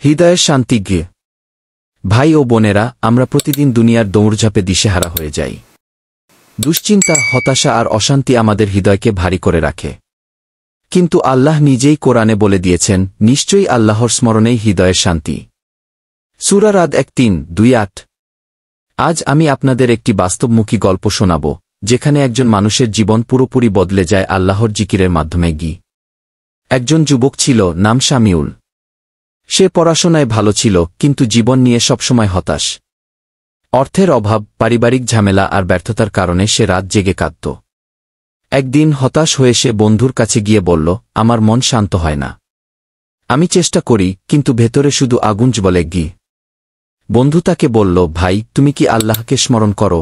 হৃদয়ের শান্তি গে। ভাই ও বোনেরা, আমরা প্রতিদিন দুনিয়ার দৌড়ঝাঁপে দিশেহারা হয়ে যাই। দুশ্চিন্তা, হতাশা আর অশান্তি আমাদের হৃদয়কে ভারী করে রাখে। কিন্তু আল্লাহ নিজেই কোরআনে বলে দিয়েছেন, নিশ্চয়ই আল্লাহর স্মরণেই হৃদয়ের শান্তি। সূরা রাদ 1:3-2-8। আজ আমি আপনাদের একটি বাস্তবমুখী গল্প শোনাব, যেখানে একজন মানুষের জীবন পুরোপুরি বদলে যায় আল্লাহর জিকিরের মাধ্যমে। একজন যুবক ছিল, নাম শামিউল। সে পড়াশোনায় ভালো ছিল, কিন্তু জীবন নিয়ে সবসময় হতাশ। অর্থের অভাব, পারিবারিক ঝামেলা আর ব্যর্থতার কারণে সে রাত জেগে কাঁদত। একদিন হতাশ হয়ে সে বন্ধুর কাছে গিয়ে বলল, আমার মন শান্ত হয় না। আমি চেষ্টা করি, কিন্তু ভেতরে শুধু আগুন জ্বলে। বন্ধু তাকে বলল, ভাই, তুমি কি আল্লাহকে স্মরণ করো?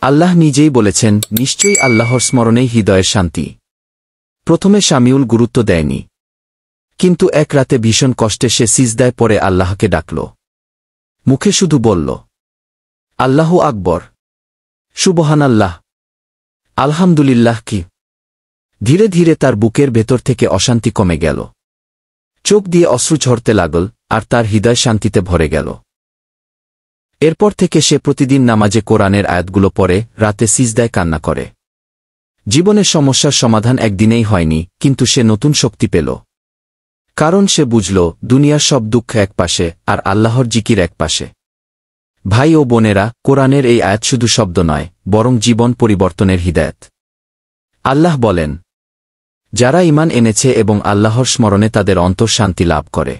আল্লাহ নিজেই বলেছেন, নিশ্চয়ই আল্লাহর স্মরণেই হৃদয়ের শান্তি। প্রথমে শামিউল গুরুত্ব দেয়নি, কিন্তু এক রাতে ভীষণ কষ্টে সে সিজদায় পড়ে আল্লাহকে ডাকল। মুখে শুধু বলল, আল্লাহু আকবর, সুবহানাল্লাহ, আলহামদুলিল্লাহ। ধীরে ধীরে তার বুকের ভেতর থেকে অশান্তি কমে গেল। চোখ দিয়ে অশ্রু ঝরতে লাগল, আর তার হৃদয় শান্তিতে ভরে গেল। এরপর থেকে সে প্রতিদিন নামাজে কোরআনের আয়াতগুলো পড়ে, রাতে সিজদায় কান্না করে। জীবনের সমস্যার সমাধান একদিনেই হয়নি, কিন্তু সে নতুন শক্তি পেল। কারণ সে বুঝল, দুনিয়ার সব দুঃখ এক পাশে, আর আল্লাহর জিকির এক পাশে। ভাই ও বোনেরা, কোরআনের এই আয়াত শুধু শব্দ নয়, বরং জীবন পরিবর্তনের হিদায়াত। আল্লাহ বলেন, যারা ঈমান এনেছে এবং আল্লাহর স্মরণে তাদের অন্তর শান্তি লাভ করে।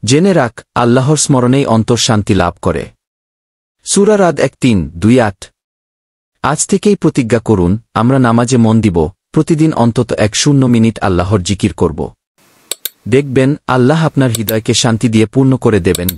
জেনে রাখ, আল্লাহর স্মরণেই অন্তর শান্তি লাভ করে। সূরা রাদ 1:3-2-8। আজ থেকেই প্রতিজ্ঞা করুন, আমরা নামাজে মন দিব, প্রতিদিন অন্তত 1 মিনিট আল্লাহর জিকির করব। দেখবেন, আল্লাহ আপনার হৃদয়কে শান্তি দিয়ে পূর্ণ করে দেবেন।